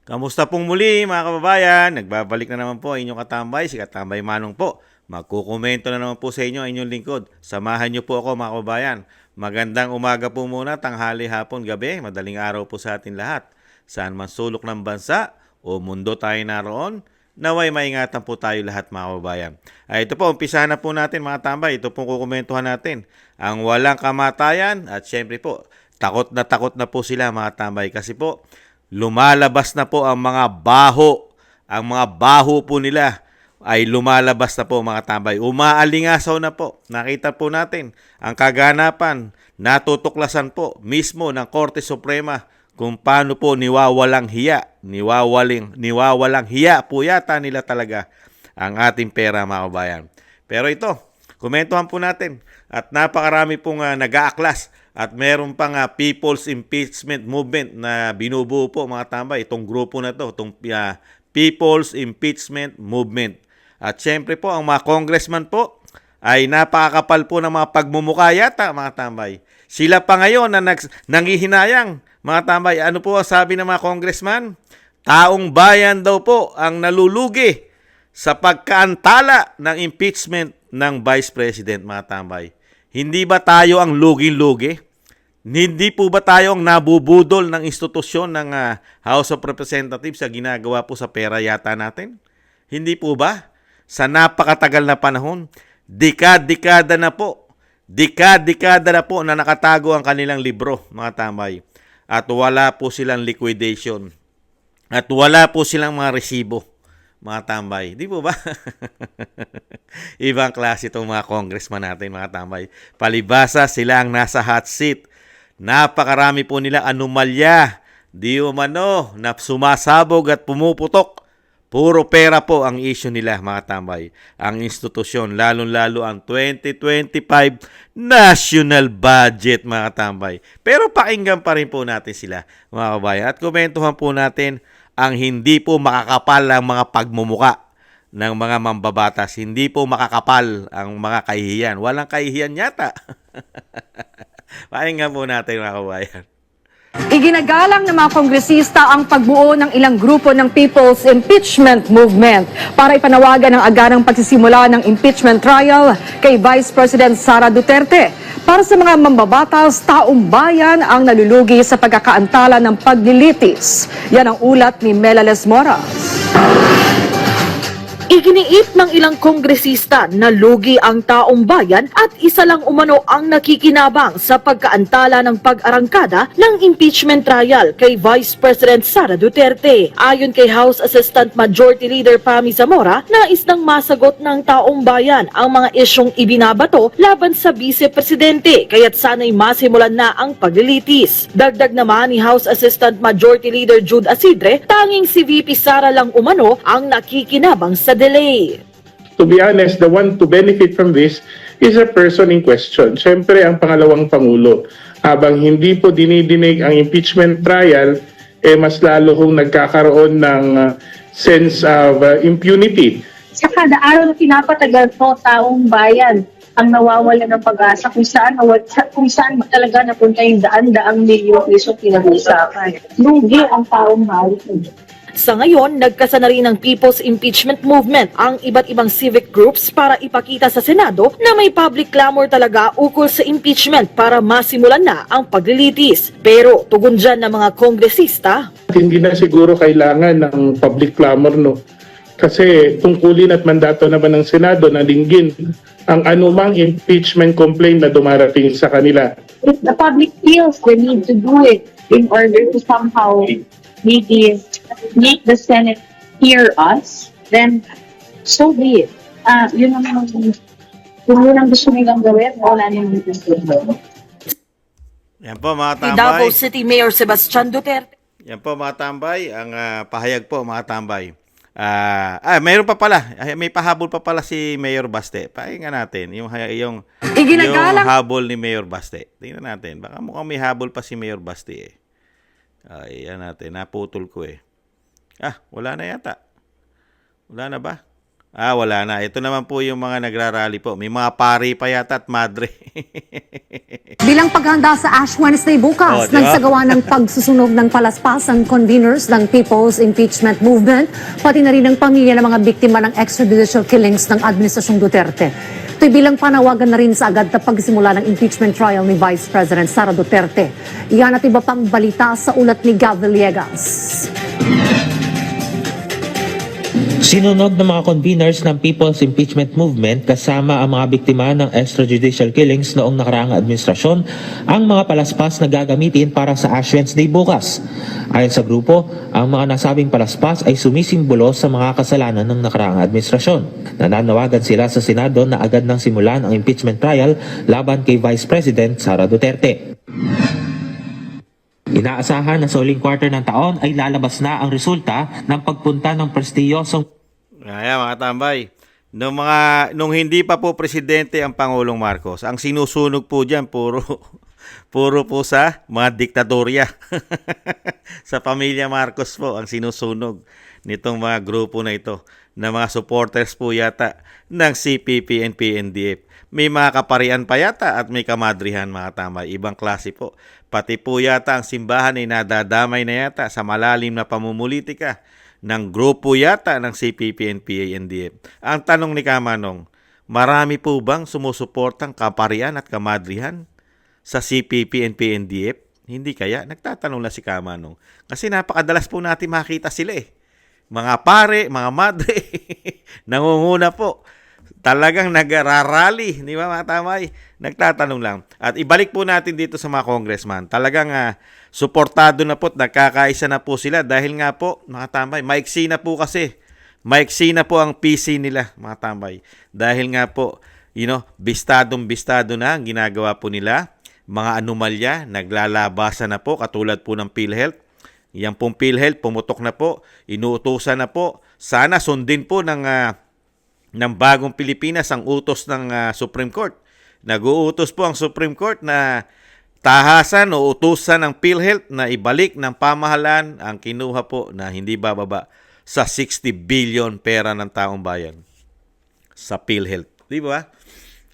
Kamusta pong muli mga kababayan? Nagbabalik na naman po ang inyong katambay, si Katambay Manong po. Magkukomento na naman po sa inyo ang inyong lingkod. Samahan niyo po ako mga kababayan. Magandang umaga po muna, tanghali, hapon, gabi, madaling araw po sa atin lahat. Saan man sulok ng bansa o mundo tayo naroon, naway maingatan po tayo lahat mga kababayan. Ito po, umpisahan na po natin mga tambay. Ito pong kukomentuhan natin. Ang walang kamatayan at syempre po, takot na po sila mga tambay kasi po, lumalabas na po ang mga baho. Ang mga baho po nila ay lumalabas na po mga tambay. Umaalingasaw na po. Nakita po natin ang kaganapan. Natutuklasan po mismo ng Korte Suprema kung paano po niwawalang hiya. Niwawalang hiya po yata nila talaga ang ating pera mga kabayan. Pero ito, komentuhan po natin. At napakarami pong nag-aaklas. At meron pang People's Impeachment Movement na binubuo po mga tambay. Itong grupo na to, itong People's Impeachment Movement. At syempre po, ang mga congressman po ay napakakapal po ng mga pagmumukha yata mga tambay. Sila pa ngayon na nangihinayang mga tambay. Ano po ang sabi ng mga congressman? Taong bayan daw po ang nalulugi sa pagkaantala ng impeachment ng Vice President mga tambay. Hindi ba tayo ang luging-lugi? Hindi po ba tayo ang nabubudol ng institusyon ng House of Representatives sa ginagawa po sa pera yata natin? Hindi po ba? Sa napakatagal na panahon, dekada na po. Dekada na po na nakatago ang kanilang libro, mga tambay. At wala po silang liquidation. At wala po silang mga resibo, mga tambay. Di po ba? Ibang klase itong mga congressman natin, mga tambay. Palibasa sila ang nasa hot seat. Napakarami po nila anomalya. Di umano na sumasabog at pumuputok. Puro pera po ang issue nila, mga tambay. Ang institusyon, lalong-lalo ang 2025 national budget, mga tambay. Pero pakinggan pa rin po natin sila, mga kabayan. At komentuhan po natin ang hindi po makakapal ang mga pagmumuka ng mga mambabatas. Hindi po makakapal ang mga kahihiyan. Walang kahihiyan yata. Pakinggan po natin, mga kabayan. Iginagalang ng mga kongresista ang pagbuo ng ilang grupo ng People's Impeachment Movement para ipanawagan ang agarang pagsisimula ng impeachment trial kay Vice President Sara Duterte. Para sa mga mambabatas, taong bayan ang nalulugi sa pagkakaantala ng paglilitis. Yan ang ulat ni Melales Mora. Iginiit ng ilang kongresista na lugi ang taong bayan at isa lang umano ang nakikinabang sa pagkaantala ng pag-arangkada ng impeachment trial kay Vice President Sara Duterte. Ayon kay House Assistant Majority Leader Pami Zamora, nais nang masagot ng taong bayan ang mga isyong ibinabato laban sa Vice Presidente, kaya't sana'y masimulan na ang paglilitis. Dagdag naman ni House Assistant Majority Leader Jude Asidre, tanging si VP Sara lang umano ang nakikinabang sa delay. To be honest, the one to benefit from this is a person in question. Siyempre, ang pangalawang Pangulo. Habang hindi po dinidinig ang impeachment trial, mas lalo kong nagkakaroon ng sense of impunity. Sa kada araw na pinapatagal to, taong bayan ang nawawala ng pag-asa kung saan talaga napunta yung daan-daang milyong piso pinag-uusapan. Lugi ang taong bayan. Sa ngayon, nagkasa na rin ng People's Impeachment Movement ang iba't ibang civic groups para ipakita sa Senado na may public clamor talaga ukol sa impeachment para masimulan na ang paglilitis. Pero tugon dyan ng mga kongresista, Hindi na siguro kailangan ng public clamor, no? Kasi tungkulin at mandato naman ng Senado na dinggin ang anumang impeachment complaint na dumarating sa kanila. If the public feels the need to do it in order to somehow maybe make the Senate hear us, then so be it. Yun naman kung yun ang gusto nilang gawin, wala nang gusto. Yan po mga ni tambay. Davao City Mayor Sebastian Duterte. Yan po mga tambay, ang pahayag po mga tambay. Mayroon pa pala, may pahabol pa pala si Mayor Baste. Pakinggan natin yung habol ni Mayor Baste. Tingnan natin, baka mukhang may habol pa si Mayor Baste eh. Yan natin, naputol ko eh. Wala na yata. Wala na ba? Wala na. Ito naman po yung mga nagrarally po. May mga pari pa yata at madre. Bilang paghanda sa Ash Wednesday bukas, Diba? nagsagawa ng pagsusunog ng palaspas ang conveners ng People's Impeachment Movement, pati na rin ang pamilya ng mga biktima ng extrajudicial killings ng Administrasyong Duterte. Ito'y bilang panawagan na rin sa agad na pagsimula ng impeachment trial ni Vice President Sara Duterte. Iyan at iba pang balita sa ulat ni Gav Villegas. Sinunog ng mga conveners ng People's Impeachment Movement kasama ang mga biktima ng extrajudicial killings noong nakaraang administrasyon ang mga palaspas na gagamitin para sa Ash Wednesday bukas. Ayon sa grupo, ang mga nasabing palaspas ay sumisimbolo sa mga kasalanan ng nakaraang administrasyon. Nananawagan sila sa Senado na agad nang simulan ang impeachment trial laban kay Vice President Sara Duterte. Inaasahan na sa huling quarter ng taon ay lalabas na ang resulta ng pagpunta ng prestiyosong Ayan mga tambay. Nung hindi pa po presidente ang Pangulong Marcos, ang sinusunog po diyan puro po sa mga diktadorya. Sa pamilya Marcos po ang sinusunog nitong mga grupo na ito, na mga supporters po yata ng CPP and PNDF. May mga kaparian pa yata at may kamadrihan mga tambay. Ibang klase po. Pati po yata ang simbahan ay nadadamay na yata sa malalim na pamumulitika ng grupo yata ng CPP and PNDF. Ang tanong ni Kamanong, marami po bang sumusuportang kaparian at kamadrihan sa CPP and PNDF? Hindi kaya? Nagtatanong na si Kamanong. Kasi napakadalas po natin makita sila eh. Mga pare, mga madre, nangunguna po. Talagang nagrarally, di ba mga tamay? Nagtatanong lang. At ibalik po natin dito sa mga congressman. Talagang suportado na po at nagkakaisa na po sila dahil nga po, mga tamay, maiksi na po kasi. Maiksi na po ang PC nila, mga tamay. Dahil nga po, bistadong-bistado na ang ginagawa po nila. Mga anomalya, naglalabasan na po, katulad po ng PhilHealth. Yan pong PhilHealth, pumutok na po, inuutusan na po. Sana sundin po ng bagong Pilipinas ang utos ng Supreme Court. Nag-uutos po ang Supreme Court na tahasan o utusan ng PhilHealth na ibalik ng pamahalaan ang kinuha po na hindi bababa sa 60 billion pera ng taong bayan sa PhilHealth. Di ba?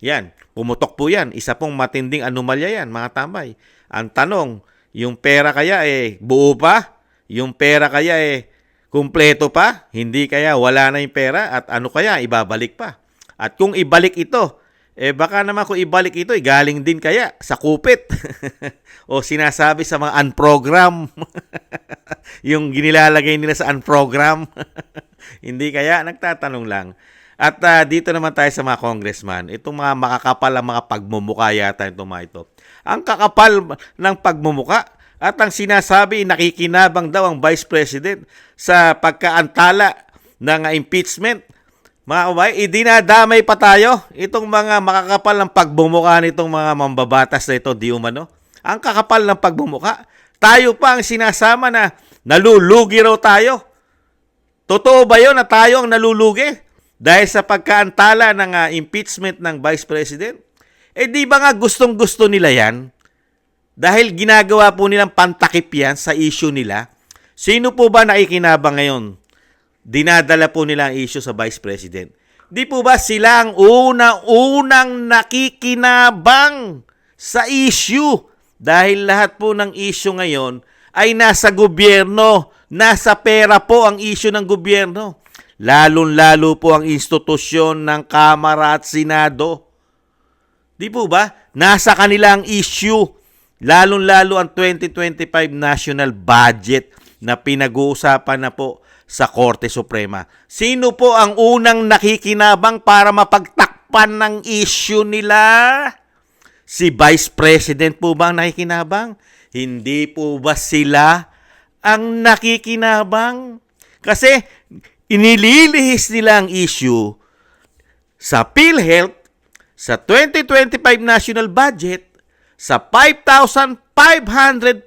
Yan, pumutok po yan. Isa pong matinding anomalya yan, mga tambay. Ang tanong, yung pera kaya buo pa? Yung pera kaya kumpleto pa? Hindi kaya wala na yung pera? At ano kaya, ibabalik pa? At kung ibalik ito, baka naman kung ibalik ito, galing din kaya sa kupit. O sinasabi sa mga unprogram. Yung ginilalagay nila sa unprogram. Hindi kaya, nagtatanong lang. At dito naman tayo sa mga congressman. Itong mga makakapal ang mga pagmumuka yata itong mga ito. Ang kakapal ng pagmumuka at ang sinasabi, nakikinabang daw ang Vice President sa pagkaantala ng impeachment. Mga kabay, dinadamay pa tayo itong mga makakapal ng pagbumuka nitong mga mambabatas na ito, di umano. Ang kakapal ng pagbumuka, tayo pa ang sinasama na nalulugi raw tayo. Totoo ba yun na tayo ang nalulugi dahil sa pagkaantala ng impeachment ng Vice President? Di ba nga gustong-gusto nila yan? Dahil ginagawa po nilang pantakip yan sa issue nila. Sino po ba naikinabang ngayon? Dinadala po nila ang issue sa Vice President. Di po ba sila ang unang nakikinabang sa issue? Dahil lahat po ng issue ngayon ay nasa gobyerno. Nasa pera po ang issue ng gobyerno. Lalong-lalo po ang institusyon ng Kamara at Senado. Di po ba? Nasa kanila ang issue. Lalong-lalo ang 2025 national budget na pinag-uusapan na po sa Korte Suprema. Sino po ang unang nakikinabang para mapagtakpan ng issue nila? Si Vice President po ba ang nakikinabang? Hindi po ba sila ang nakikinabang? Kasi inililihis nila ang issue sa PhilHealth, sa 2025 national budget, sa 5,500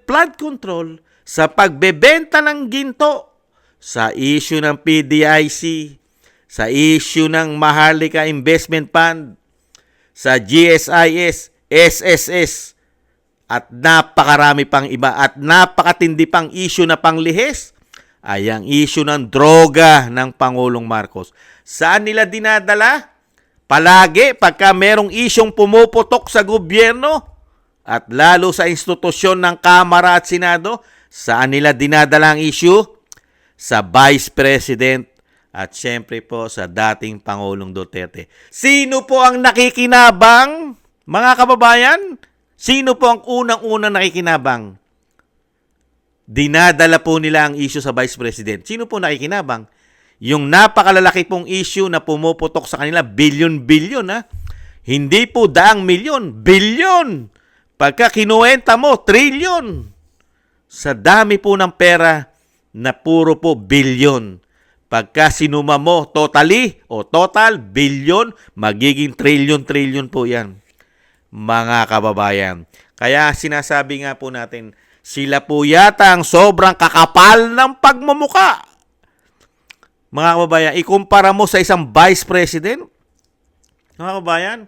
flood control, sa pagbebenta ng ginto, sa issue ng PDIC, sa issue ng Maharlika Investment Fund, sa GSIS, SSS, at napakarami pang iba at napakatindi pang issue na panglihis. ay ang issue ng droga ng Pangulong Marcos. Saan nila dinadala? Palagi pagka merong isyong pumuputok sa gobyerno at lalo sa institusyon ng Kamara at Senado, saan nila dinadala ang issue? Sa Vice President at syempre po sa dating Pangulong Duterte. Sino po ang nakikinabang, mga kababayan? Sino po ang unang-unang nakikinabang? Dinadala po nila ang issue sa Vice President. Sino po nakikinabang? Yung napakalalaki pong issue na pumuputok sa kanila, bilyon-bilyon ha. Hindi po daang milyon, bilyon. Pagka kinuwenta mo, trilyon. Sa dami po ng pera na puro po bilyon. Pagka sinuma mo totally o total, bilyon, magiging trilyon-trilyon po yan. Mga kababayan. Kaya sinasabi nga po natin, sila po yata ang sobrang kakapal ng pagmumuka. Mga kababayan, ikumpara mo sa isang vice president. Mga kababayan,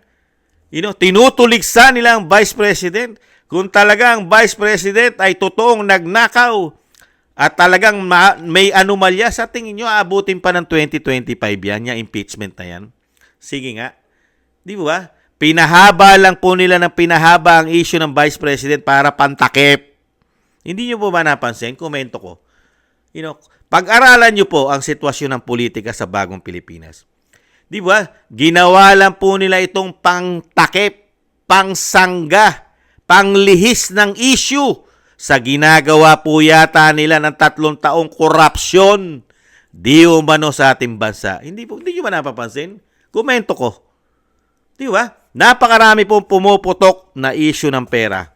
tinutuligsa nila ang vice president. Kung talagang vice president ay totoong nagnakaw at talagang may anomalya, sa tingin nyo, aabutin pa ng 2025 yan, yung impeachment na yan. Sige nga. Di ba? Pinahaba lang po nila ng pinahaba ang issue ng vice president para pantakip. Hindi nyo po ba napansin? Komento ko. Pag-aralan nyo po ang sitwasyon ng politika sa bagong Pilipinas. Di ba? Ginawa lang po nila itong pangtakip, pangsangga, panglihis ng issue sa ginagawa po yata nila ng 3 taong korupsyon di umano sa ating bansa. Hindi nyo ba napapansin? Komento ko. Di ba? Napakarami pong pumuputok na issue ng pera.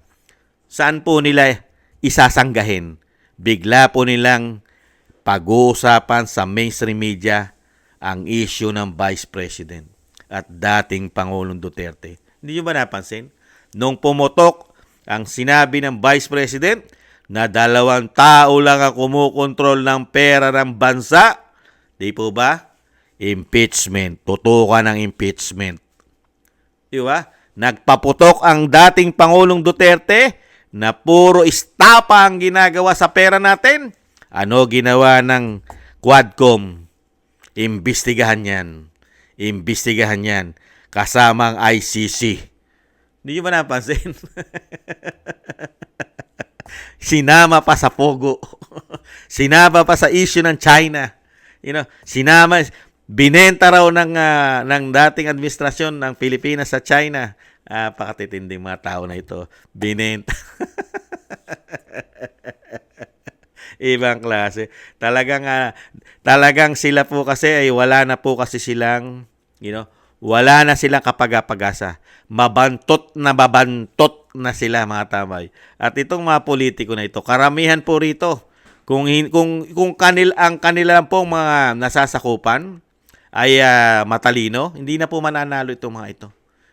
Saan po nila isasanggahin? Bigla po nilang pag-uusapan sa mainstream media ang issue ng Vice President at dating Pangulong Duterte. Hindi nyo ba napansin? Nung pumutok ang sinabi ng Vice President na 2 tao lang ang kumukontrol ng pera ng bansa, di po ba? Impeachment. Tutukan ng impeachment. Di ba? Nagpaputok ang dating Pangulong Duterte na puro istapa ang ginagawa sa pera natin. Ano ginawa ng Quadcom? Imbestigahan yan. Imbestigahan yan. Kasamang ICC. Hindi nyo ba napansin? Sinama pa sa Pogo. Sinama pa sa issue ng China. Binenta raw ng dating administrasyon ng Pilipinas sa China. Pakatitinding mga tao na ito. Binenta. Ibang klase. Talagang sila po kasi ay wala na po kasi silang, wala na silang kapag-pag-asa. Mabantot na sila, mga tamay. At itong mga politiko na ito, karamihan po rito, kung ang kanila pong mga nasasakupan ay matalino, hindi na po mananalo itong mga ito.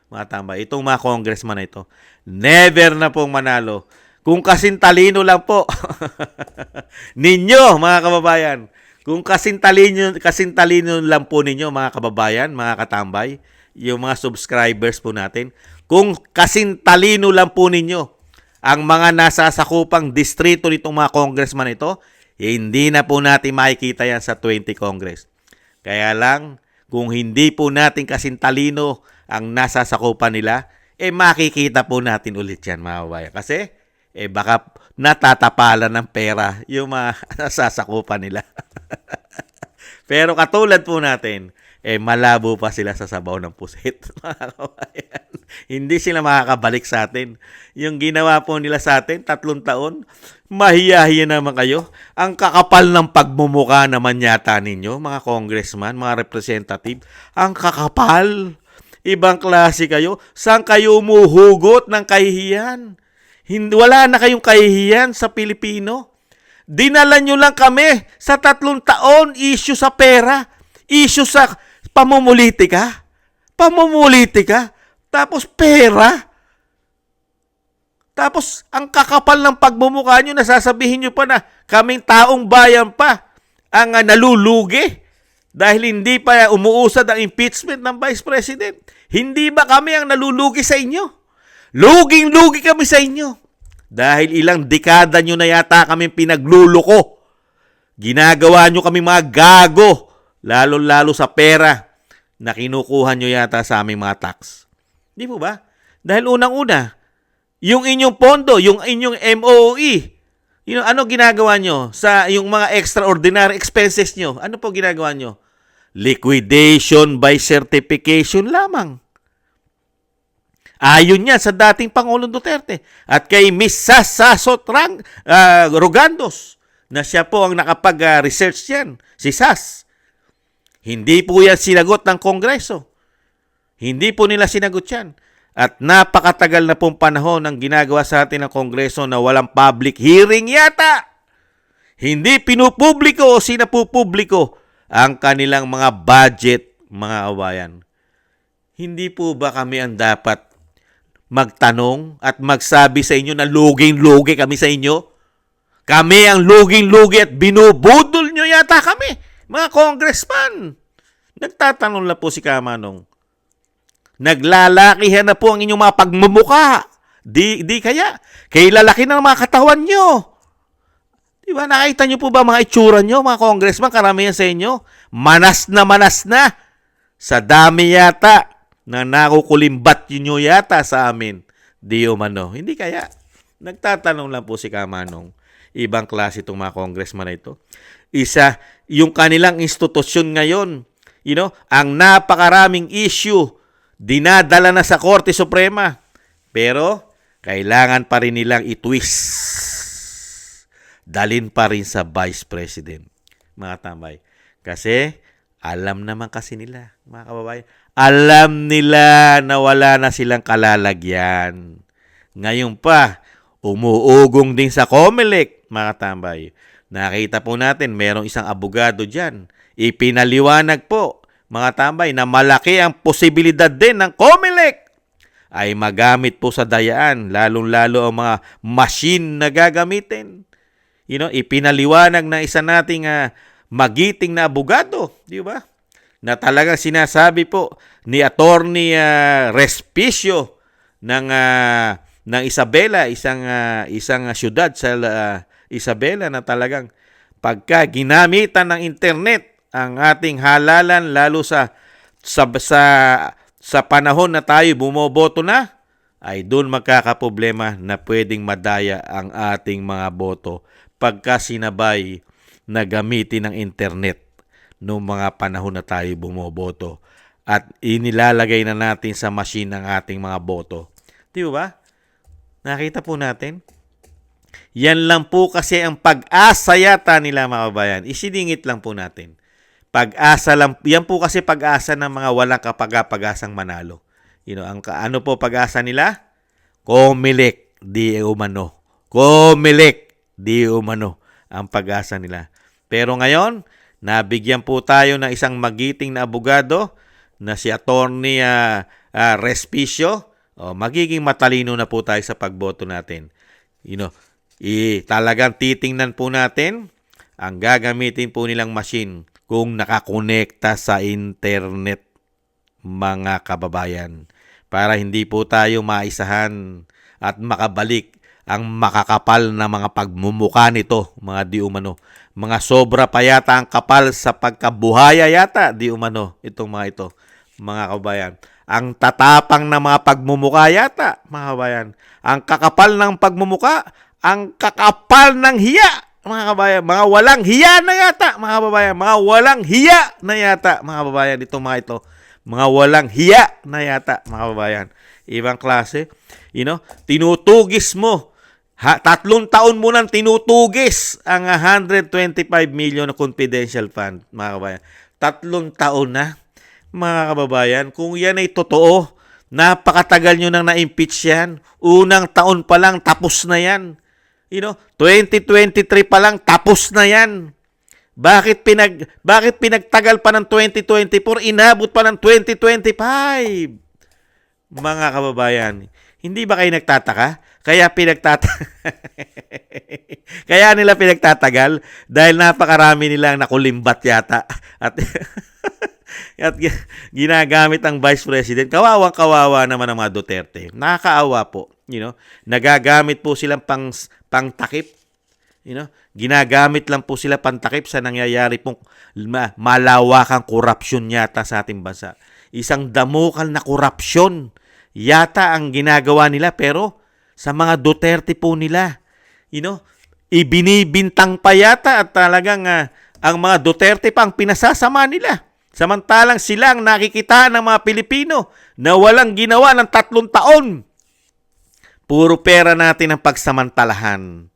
Mga tambay. Itong mga congressman na ito, never na pong manalo. Kung kasintalino lang po ninyo, mga kababayan, kung kasintalino lang po ninyo, mga kababayan, mga katambay, yung mga subscribers po natin, kung kasintalino lang po ninyo ang mga nasasakupang distrito nitong mga congressman ito, hindi na po natin makikita yan sa 20 Congress. Kaya lang, kung hindi po natin kasintalino ang nasasakupan nila, makikita po natin ulit yan, mga kababayan. Kasi, baka natatapalan ng pera yung mga nasasakupan nila. Pero katulad po natin, malabo pa sila sa sabaw ng pusit. Hindi sila makakabalik sa atin. Yung ginawa po nila sa atin, 3 taon, mahiyahiya naman kayo. Ang kakapal ng pagmumuka naman yata ninyo, mga congressman, mga representative. Ang kakapal. Ibang klase kayo. Saan kayo umuhugot ng kahihiyan? Wala na kayong kahihiyan sa Pilipino. Dinala nyo lang kami sa 3 taon, issue sa pera, issue sa pamumulitika, tapos pera. Tapos ang kakapal ng pagmumukha nyo, nasasabihin nyo pa na kaming taong bayan pa ang nalulugi dahil hindi pa umuusad ang impeachment ng Vice President. Hindi ba kami ang nalulugi sa inyo? Luging-lugi kami sa inyo. Dahil ilang dekada nyo na yata kami pinagluluko. Ginagawa nyo kami mga gago, lalo-lalo sa pera na kinukuha nyo yata sa aming mga tax. Di po ba? Dahil unang-una, yung inyong pondo, yung inyong MOE, ano ginagawa nyo sa yung mga extraordinary expenses nyo? Ano po ginagawa nyo? Liquidation by certification lamang. Ayon yan sa dating Pangulong Duterte at kay Miss Sasot Rogandos na siya po ang nakapag-research yan, si Sas. Hindi po yan sinagot ng Kongreso. Hindi po nila sinagot yan. At napakatagal na pong panahon ang ginagawa sa atin ng Kongreso na walang public hearing yata. Hindi pinupubliko o sinapupubliko ang kanilang mga budget, mga kabayan. Hindi po ba kami ang dapat magtanong at magsabi sa inyo na luging-lugi kami sa inyo? Kami ang luging-lugi at binubudol nyo yata kami, mga congressman. Nagtatanong lang po si Kamanong. Naglalakihan na po ang inyong mga pagmumuka. Di kaya? Kaya lalaki na ng mga katawan nyo. Diba? Nakita nyo po ba mga itsura nyo, mga congressman, karamihan sa inyo? Manas na. Sa dami yata na nakukulimbat nyo yata sa amin. Di umano. Hindi kaya? Nagtatanong lang po si Kamanong. Ibang klase itong mga congressman na ito. Isa, yung kanilang institusyon ngayon, ang napakaraming issue, dinadala na sa Korte Suprema. Pero, kailangan pa rin nilang itwist. Dalin pa rin sa Vice President, mga tambay. Kasi, alam naman kasi nila, mga kababayan. Alam nila na wala na silang kalalagyan. Ngayon pa, umuugong din sa COMELEC, mga tambay. Nakita po natin, merong isang abogado dyan. Ipinaliwanag po, mga tambay, na malaki ang posibilidad din ng COMELEC ay magamit po sa dayaan, lalong-lalo ang mga machine na gagamitin. Ipinaliwanag na isa nating magiting na abogado, di ba? Na talagang sinasabi po ni Attorney Respicio ng Isabela, isang syudad sa Isabela, na talagang pagka ginamitan ng internet ang ating halalan, lalo sa panahon na tayo bumoboto na, ay doon magkakaproblema na pwedeng madaya ang ating mga boto pagka sinabay na gamitin ng internet noong mga panahon na tayo bumoboto at inilalagay na natin sa machine ng ating mga boto. Di ba? Nakita po natin? Yan lang po kasi ang pag-asa yata nila, mga kabayan. Isiningit lang po natin. Pag-asa lang, yan po kasi pag-asa ng mga walang kapag-asang manalo. Ano po pag-asa nila? COMELEC, di umano. COMELEC, di umano ang pag-asa nila. Pero ngayon, nabigyan po tayo ng isang magiting na abogado na si Attorney Respicio. Magiging matalino na po tayo sa pagboto natin. Talagang titingnan po natin ang gagamitin po nilang machine kung nakakonekta sa internet, mga kababayan, para hindi po tayo maisahan at makabalik ang makakapal na mga pagmumuka nito, mga di umano. Mga sobra pa yata ang kapal sa pagkabuhaya yata, di umano, itong mga ito, mga kababayan. Ang tatapang na mga pagmumuka yata, mga kababayan. Ang kakapal ng pagmumuka, ang kakapal ng hiya, mga kababayan. Mga walang hiya na yata, mga kababayan. Mga walang hiya na yata, mga kababayan. Itong mga ito, mga walang hiya na yata, mga kababayan. Ibang klase, tinutugis mo. 3 taon mo nang tinutugis ang 125 million na confidential fund, mga kababayan. 3 taon na, mga kababayan. Kung yan ay totoo, napakatagal nyo nang na-impeach yan. Unang taon pa lang, tapos na yan. 2023 pa lang, tapos na yan. Bakit pinagtagal pa ng 2024, inabot pa ng 2025? Mga kababayan, hindi ba kayo nagtataka? Kaya nila pinagtatagal dahil napakarami nilang nakulimbat yata at ginagamit ang Vice President. Kawawang-kawawa naman ang mga Duterte. Nakakaawa po, Nagagamit po silang pangtakip. Ginagamit lang po sila pantakip sa nangyayari pong malawakang korupsyon yata sa ating bansa. Isang damukal na korupsyon yata ang ginagawa nila, pero sa mga Duterte po nila, ibinibintang pa yata at talagang ang mga Duterte pa ang pinasasama nila. Samantalang sila ang nakikitaan ng mga Pilipino na walang ginawa ng 3 taon. Puro pera natin ang pagsamantalahan.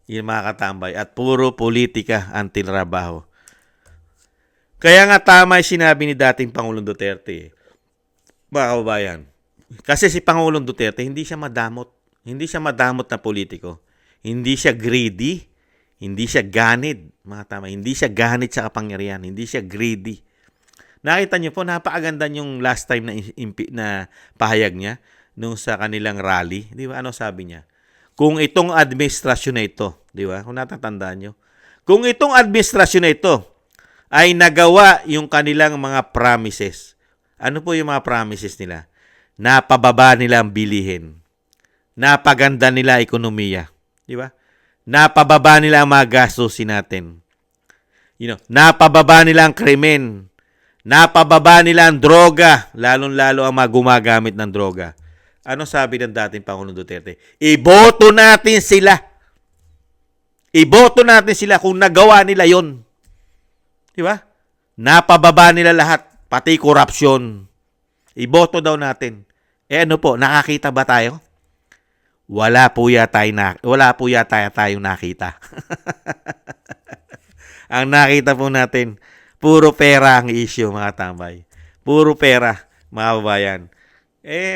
Yung mga katambay. At puro politika ang tinrabaho. Kaya nga tama yung sinabi ni dating Pangulong Duterte. Mga kababayan. Kasi si Pangulong Duterte, hindi siya madamot. Hindi siya madamot na politiko. Hindi siya greedy. Hindi siya ganid. Mga tama. Hindi siya ganid sa kapangyarihan. Hindi siya greedy. Nakita niyo po, napakaganda yung last time na pahayag niya nung sa kanilang rally. Di ba? Ano sabi niya? Kung itong administrasyon na ito, di ba? Kung natatandaan nyo, kung itong administrasyon na ito ay nagawa yung kanilang mga promises, ano po yung mga promises nila? Napababa nila ang bilihin. Napaganda nila ang ekonomiya. Di ba? Napababa nila ang mga gastusin natin. Napababa nila ang krimen. Napababa nila ang droga, lalong-lalo ang mga gumagamit ng droga. Ano sabi ng dating Pangulong Duterte? Iboto natin sila. Iboto natin sila kung nagawa nila yon. Di ba? Napababa nila lahat, pati korupsyon. Iboto daw natin. Ano po, nakakita ba tayo? Wala po yata tayong nakita. Ang nakita po natin, puro pera ang issue, mga tambay. Puro pera, mga babayan.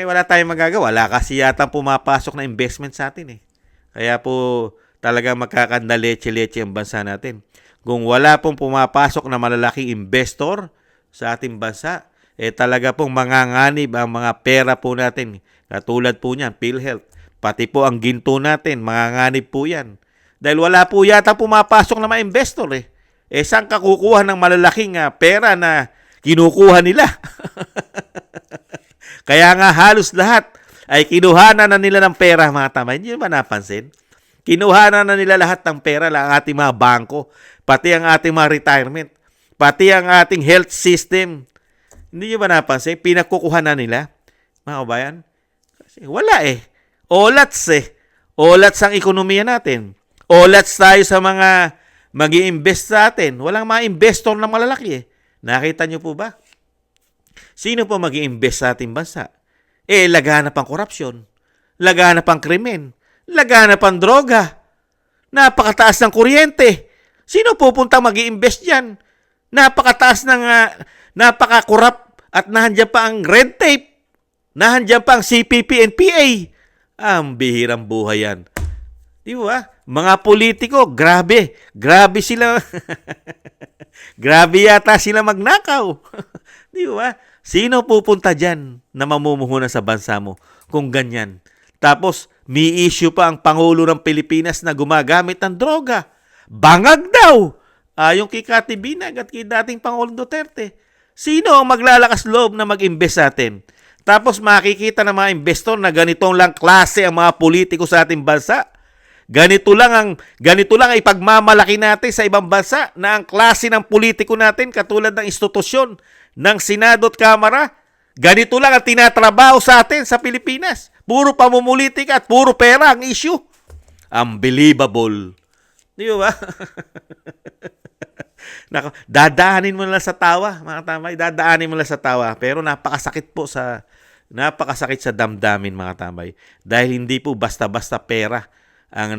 Wala tayong magagawa. Wala kasi yata pumapasok na investment sa atin eh. Kaya po talaga magkakanda leche-leche ang bansa natin. Kung wala pong pumapasok na malalaking investor sa ating bansa, talaga pong manganganib ang mga pera po natin. Katulad po niyan, PhilHealth. Pati po ang ginto natin, manganganib po yan. Dahil wala po yata pumapasok na mga investor eh. Saan ka kukuha ng malalaking pera na kinukuha nila? Kaya nga halos lahat ay kinuhanan na nila ng pera, mga tama. Hindi nyo ba napansin? Kinuhanan na nila lahat ng pera, ang ating mga bangko, pati ang ating mga retirement, pati ang ating health system. Hindi nyo ba napansin? Pinagkukuha na nila, mga kabayan. Kasi wala eh. Olats eh. Olats ang ekonomiya natin. Olats tayo sa mga mag-i-invest sa atin. Walang mga investor na malalaki eh. Nakita nyo po ba? Sino po mag-i-invest sa ating bansa? Laganap ang korupsyon. Laganap ang krimen. Laganap ang droga. Napakataas ng kuryente. Sino pupunta mag-i-invest dyan? Napakataas ng, napaka-corrupt at nahandyan pa ang red tape. Nahandyan pa ang CPP and PA. Ang bihirang buhay yan. Di ba? Mga politiko, grabe. Grabe sila. Grabe yata sila magnakaw. Di ba? Sino pupunta dyan na mamumuhunan sa bansa mo kung ganyan? Tapos, may issue pa ang Pangulo ng Pilipinas na gumagamit ng droga. Bangag daw! Ayon kay Kati Binag at kay dating Pangulong Duterte. Sino ang maglalakas loob na mag-invest sa atin? Tapos makikita ng mga investor na ganitong lang klase ang mga politiko sa ating bansa. Ganito lang ang ipagmamalaki natin sa ibang bansa na ang klase ng politiko natin katulad ng institusyon ng Senado at Kamara. Ganito lang ang tinatrabaho sa atin sa Pilipinas. Puro pamumulitika at puro pera ang issue. Unbelievable. Di ba? Dadaanin mo lang sa tawa, mga tamay. Dadaanin mo lang sa tawa. Pero napakasakit sa damdamin, mga tamay. Dahil hindi po basta-basta pera ang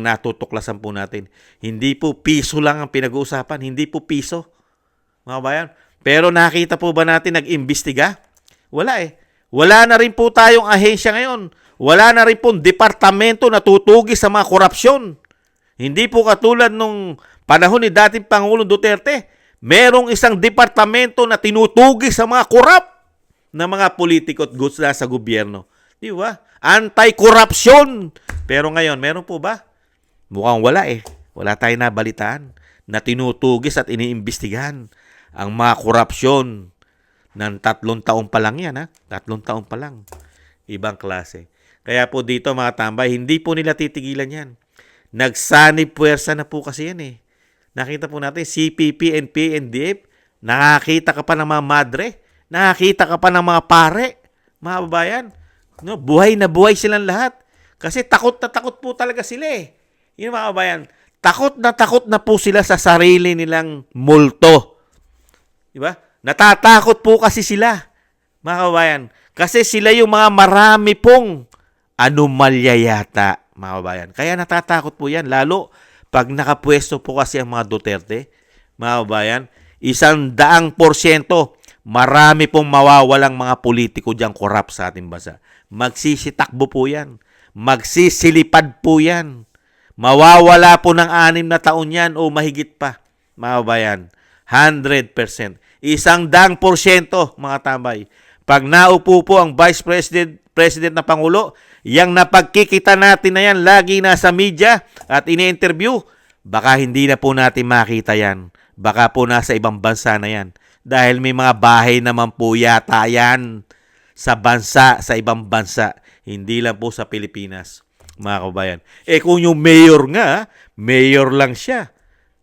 natutuklasan po natin. Hindi po piso lang ang pinag-uusapan. Hindi po piso. Mga bayan. Pero nakita po ba natin nag-imbestiga? Wala eh. Wala na rin po tayong ahensya ngayon. Wala na rin po departamento na tutugis sa mga korupsyon. Hindi po katulad nung panahon ni dating Pangulong Duterte. Merong isang departamento na tinutugis sa mga korap na mga politiko at goods na sa gobyerno. Di ba? Anti-corruption. Pero ngayon, meron po ba? Mukhang wala eh. Wala tayong nabalitaan na tinutugis at iniimbestigahan ang mga korupsyon ng 3 taon pa lang yan. 3 taon pa lang. Ibang klase. Kaya po dito mga tambay, hindi po nila titigilan yan. Nagsanib puwersa na po kasi yan eh. Nakita po natin, CPP, NPA, NDF, nakakita ka pa ng mga madre, nakakita ka pa ng mga pare, mga babayan. No, buhay na buhay silang lahat. Kasi takot na takot po talaga sila eh. Yun mga kabayan, takot na po sila sa sarili nilang multo. Diba? Natatakot po kasi sila, mga kabayan. Kasi sila yung mga marami pong anomalya yata, mga kabayan. Kaya natatakot po yan, lalo pag nakapwesto po kasi ang mga Duterte, mga kabayan, 100% marami pong mawawalang mga politiko diyang korap sa ating bansa. Magsisitakbo po yan. Magsisilipad po yan. Mawawala po ng 6 na taon yan o mahigit pa, mga kabayan. 100%. 100%, mga tambay. Pag naupo po ang Vice President na Pangulo, yang napagkikita natin na yan, lagi nasa media at ini-interview, baka hindi na po natin makita yan. Baka po nasa ibang bansa na yan. Dahil may mga bahay naman po yata yan sa bansa, sa ibang bansa. Hindi lang po sa Pilipinas, mga kabayan. Kung yung mayor nga, mayor lang siya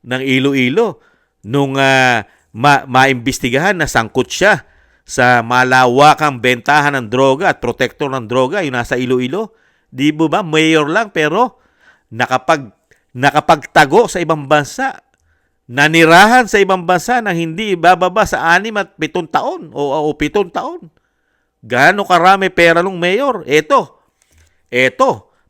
ng Iloilo. Nung maimbestigahan na sangkot siya sa malawakang bentahan ng droga at protektor ng droga, yung nasa Iloilo. Di ba mayor lang pero nakapagtago sa ibang bansa. Nanirahan sa ibang bansa na hindi bababa sa 6 at 7 taon o 7 taon. Gaano karami pera ng mayor? Ito,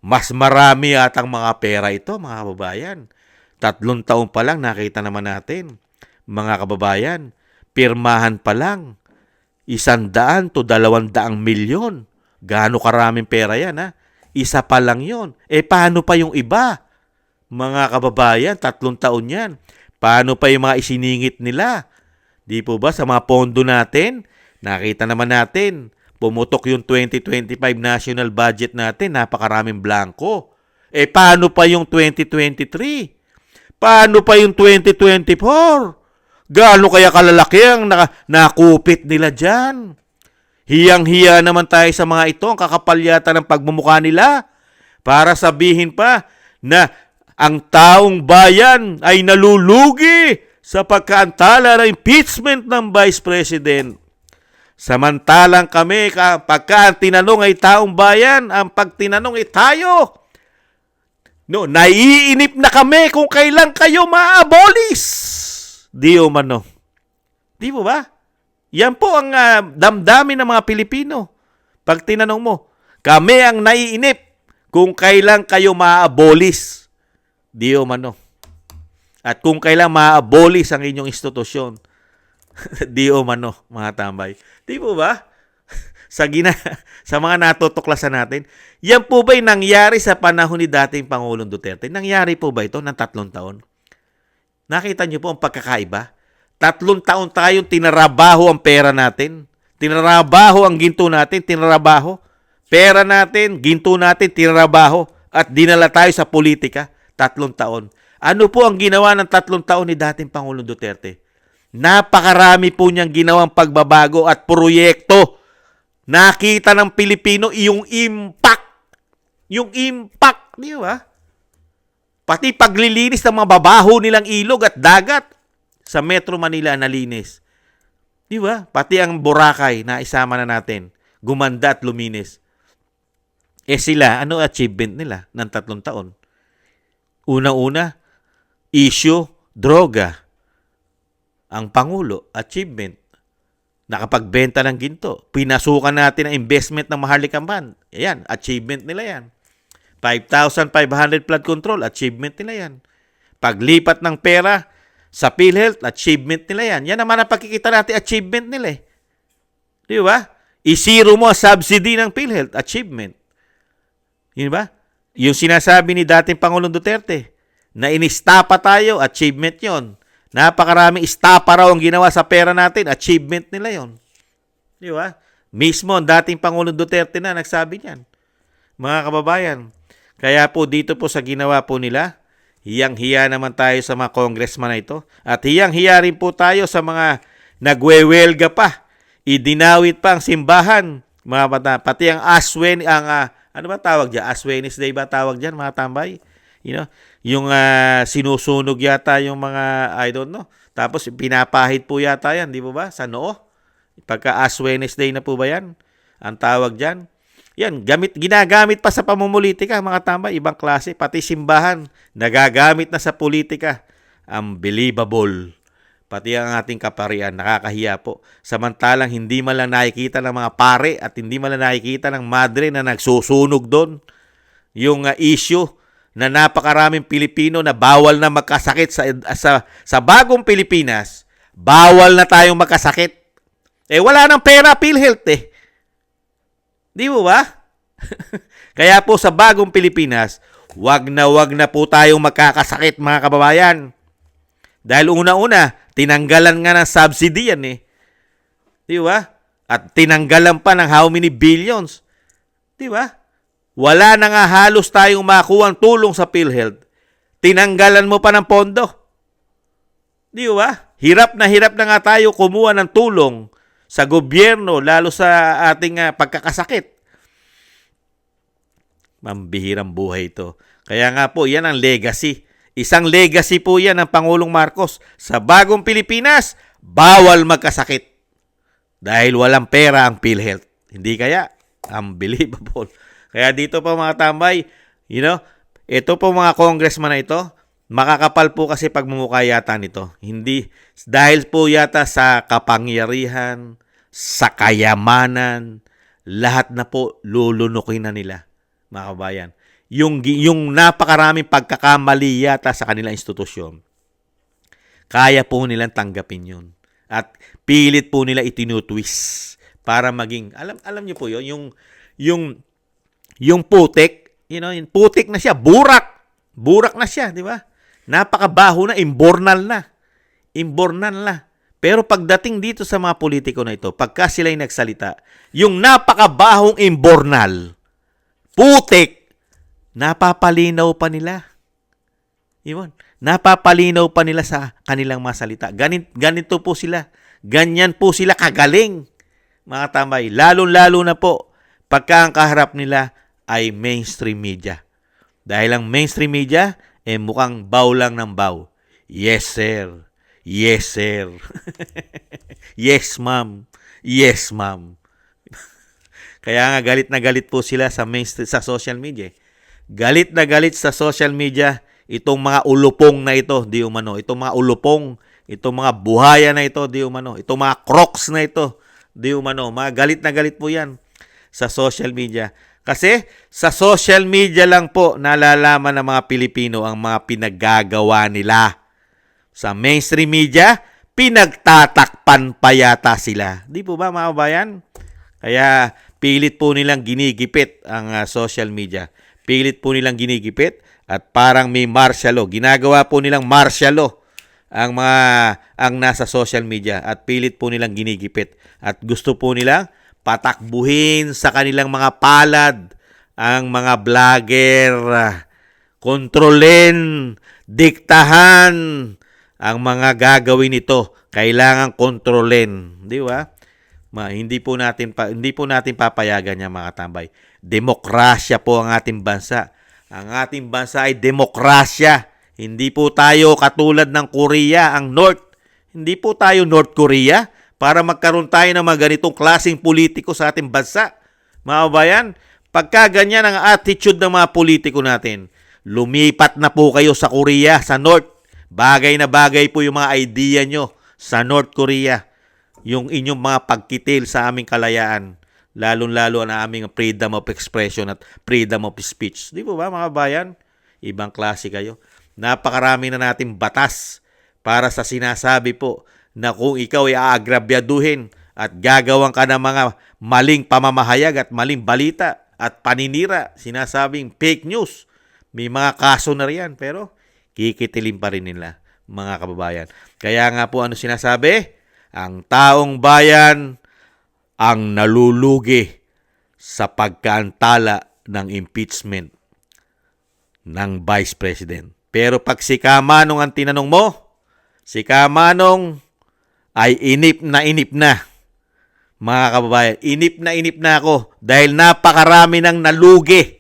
mas marami yatang mga pera ito, mga kababayan. 3 taon pa lang nakita naman natin, mga kababayan, pirmahan pa lang, 100 to 200 milyon. Gaano karaming pera yan, ha? Isa pa lang yon. Paano pa yung iba? Mga kababayan, 3 taon yan. Paano pa yung mga isiningit nila? Di po ba sa mga pondo natin? Nakita naman natin, pumutok yung 2025 national budget natin, napakaraming blanco. Paano pa yung 2023? Paano pa yung 2024? Gaano kaya kalalaki ang nakupit nila dyan? Hiyang-hiya naman tayo sa mga ito, ang kakapalyata ng pagmumukha nila. Para sabihin pa na ang taong bayan ay nalulugi sa pagkaantala ng impeachment ng Vice President. Samantalang kami, pagka ang tinanong ay taong bayan, ang pagtinanong ay tayo. No, naiinip na kami kung kailan kayo ma-abolish. Di umano. Di po ba? Yan po ang damdamin ng mga Pilipino. Pag tinanong mo, kami ang naiinip kung kailan kayo ma-abolish. Di umano. At kung kailan ma-abolish ang inyong institusyon. Di umano, mga tambay. Di po ba? Sa mga natutuklasan natin, yan po ba'y nangyari sa panahon ni dating Pangulong Duterte? Nangyari po ba ito ng 3 taon? Nakita niyo po ang pagkakaiba? 3 taon tayong tinarabaho ang pera natin. Tinarabaho ang ginto natin, tinarabaho. Pera natin, ginto natin, tinarabaho. At dinala tayo sa politika, 3 taon. Ano po ang ginawa ng 3 taon ni dating Pangulong Duterte? Napakarami po niyang ginawang pagbabago at proyekto. Nakita ng Pilipino yung impact. Yung impact, di ba? Pati paglilinis ng mga babaho nilang ilog at dagat sa Metro Manila nalinis. Di ba? Pati ang Boracay na isama na natin. Gumanda at luminis. Sila, ano achievement nila ng 3 taon? Una-una, issue, droga. Ang Pangulo, achievement. Nakapagbenta ng ginto. Pinasukan natin ang investment ng Maharlika Band. Ayan, achievement nila yan. 5,500 flood control, achievement nila yan. Paglipat ng pera sa PhilHealth, achievement nila yan. Yan naman ang pagkikita natin, achievement nila eh. Di ba? I-zero mo ang subsidy ng PhilHealth, achievement. Di ba? Yung sinasabi ni dating Pangulong Duterte, na inistapa tayo, achievement yon. Napakaraming istapa raw ang ginawa sa pera natin, achievement nila yon. Di ba? Mismo ang dating Pangulong Duterte na nagsabi niyan. Mga kababayan, kaya po dito po sa ginawa po nila, hiyang-hiya naman tayo sa mga congressman na ito. At hiyang-hiya rin po tayo sa mga nagwewelga pa. Idinawit pa ang simbahan. Mga bata, pati ang Aswen, ano ba tawag dyan? Ash Wednesday ba tawag dyan, mga tambay? Yung sinusunog yata yung mga, I don't know. Tapos pinapahid po yata yan, di po ba? Sa noo. Pagka Ash Wednesday na po ba yan? Ang tawag dyan. Yan, ginagamit pa sa pamumulitika, mga tambay, ibang klase. Pati simbahan, nagagamit na sa politika. Unbelievable. Pati ang ating kaparian, nakakahiya po. Samantalang hindi man lang nakikita ng mga pare at hindi man lang nakikita ng madre na nagsusunog doon. Yung issue na napakaraming Pilipino na bawal na magkasakit sa bagong Pilipinas, bawal na tayong magkasakit. Wala nang pera, PhilHealth Di mo ba? Kaya po sa bagong Pilipinas, wag na po tayong magkakasakit, mga kababayan. Dahil una-una, tinanggalan nga ng subsidy yan Di ba? At tinanggalan pa ng how many billions. Di ba? Wala na nga halos tayong makuha ang tulong sa PhilHealth. Tinanggalan mo pa ng pondo. Di ba? Hirap na nga tayo kumuha ng tulong sa gobyerno, lalo sa ating pagkakasakit. Mambihirang buhay ito. Kaya nga po, yan ang legacy. Isang legacy po yan ng Pangulong Marcos. Sa bagong Pilipinas, bawal magkasakit. Dahil walang pera ang PhilHealth. Hindi kaya? Unbelievable. Kaya dito po mga tambay, ito po mga congressman na ito, makakapal po kasi pagmumukha yata nito. Hindi, dahil po yata sa kapangyarihan, sa kayamanan, lahat na po lulunukin na nila, mga kabayan. Yung napakaraming pagkakamali yata sa kanilang institusyon, kaya po nilang tanggapin yun. At pilit po nila itinutwist para maging, alam niyo po yun, yung putik, yung putik na siya, burak na siya, di ba? Napakabaho na, imbornal na. Pero pagdating dito sa mga politiko na ito, pagka sila'y nagsalita, yung napakabahong imbornal, putik, napapalinaw pa nila. Napapalinaw pa nila sa kanilang mga salita. Ganito po sila. Ganyan po sila kagaling, mga tambay. Lalo-lalo na po, pagka ang kaharap nila ay mainstream media. Dahil ang mainstream media, mukhang baw lang ng baw. Yes, sir. Yes, sir. Yes, ma'am. Yes, ma'am. Kaya nga galit na galit po sila sa social media. Galit na galit sa social media itong mga ulupong na ito, di umano. Itong mga ulupong, itong mga buhaya na ito, di umano. Itong mga crocs na ito, di umano. Mga galit na galit po yan sa social media. Kasi sa social media lang po nalalaman ng mga Pilipino ang mga pinaggagawa nila. Sa mainstream media, pinagtatakpan pa yata sila. Di po ba, mga kabayan? Kaya pilit po nilang ginigipit ang social media. Pilit po nilang ginigipit at parang may martial law. Ginagawa po nilang martial law ang nasa social media at pilit po nilang ginigipit. At gusto po nilang patakbuhin sa kanilang mga palad ang mga vlogger, kontrolin, diktahan ang mga gagawin nito. Kailangan kontrolin, di ba? Hindi po natin papayagan yan, mga tambay. Demokrasya po ang ating bansa. Ang ating bansa ay demokrasya. Hindi po tayo katulad ng Korea, ang North. Hindi po tayo North Korea para magkaroon tayo ng mga ganitong klaseng politiko sa ating bansa. Mga kabayan, pagka ganyan ang attitude ng mga politiko natin, lumipat na po kayo sa Korea, sa North. Bagay na bagay po yung mga idea nyo sa North Korea. Yung inyong mga pagkitil sa aming kalayaan. Lalo-lalo na aming freedom of expression at freedom of speech. Di po ba, mga kabayan? Ibang klase kayo. Napakarami na nating batas para sa sinasabi po na kung ikaw ay aagrabyaduhin at gagawan ka ng mga maling pamamahayag at maling balita at paninira, sinasabing fake news, may mga kaso na riyan, pero kikitilin pa rin nila, mga kababayan. Kaya nga po ano sinasabi? Ang taong bayan ang nalulugi sa pagkaantala ng impeachment ng Vice President. Pero pag si Kamanong ang tinanong mo, si Kamanong ay inip na. Mga kababayan, inip na ako dahil napakarami ng nalugi.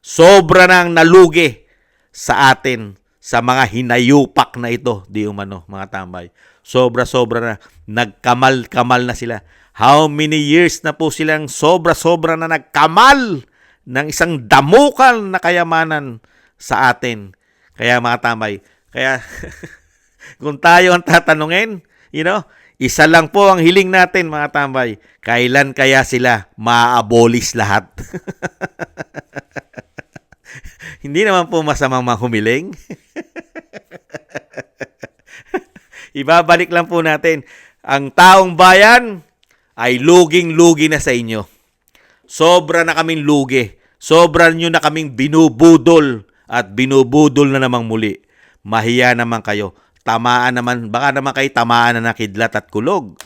Sobra nang nalugi sa atin, sa mga hinayupak na ito, di umano, mga tambay. Sobra-sobra na. Nagkamal-kamal na sila. How many years na po silang sobra-sobra na nagkamal ng isang damukal na kayamanan sa atin. Kaya mga tambay, kaya kung tayo ang tatanungin, isa lang po ang hiling natin mga tambay. Kailan kaya sila ma-abolish lahat? Hindi naman po masamang mahumiling. Ibabalik lang po natin. Ang taong bayan ay luging-lugi na sa inyo. Sobra na kaming lugi. Sobra nyo na kaming binubudol at binubudol na namang muli. Mahiya naman kayo. Tamaan naman, baka naman kayo tamaan na ng kidlat at kulog.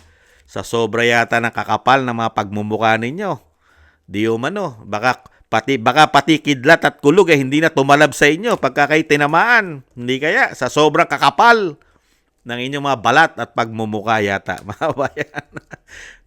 Sa sobra yata ng kakapal ng mga pagmumukha ninyo. Di umano, baka pati kidlat at kulog hindi na tumalab sa inyo pagka kayo tinamaan. Hindi kaya, sa sobrang kakapal ng inyong mga balat at pagmumukha yata, mga kababayan.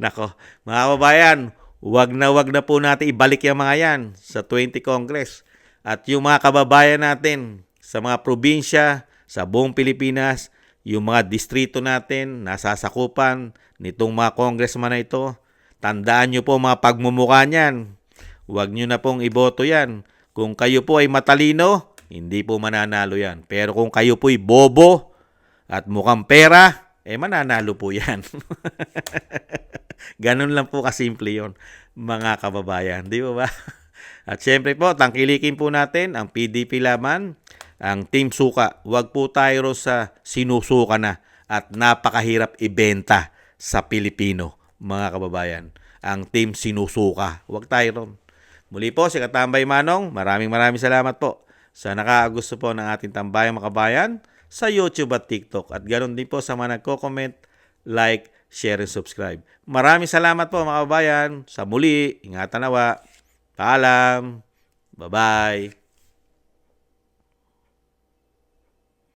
Nako, mga kababayan, wag na po natin ibalik yung mga yan sa 20 Congress. At yung mga kababayan natin sa mga probinsya, sa buong Pilipinas, yung mga distrito natin, nasasakupan nitong mga congressman na ito, tandaan nyo po mga pagmumukha niyan. Huwag nyo na pong iboto yan. Kung kayo po ay matalino, hindi po mananalo yan. Pero kung kayo po ay bobo at mukhang pera, mananalo po yan. Ganun lang po kasimple yon, mga kababayan. Di ba ba? At syempre po, tangkilikin po natin ang PDP laban, ang Team Suka. Huwag po tayo sa sinusuka na at napakahirap ibenta sa Pilipino, mga kababayan. Ang Team Sinusuka. Huwag tayo ron. Muli po, si Katambay Manong, maraming salamat po sa nakaagusto po ng ating tambayang mga kabayan sa YouTube at TikTok. At ganoon din po sa mga nagko-comment, like, share, and subscribe. Maraming salamat po mga kababayan. Sa muli, ingatan nawa. Paalam. Bye-bye.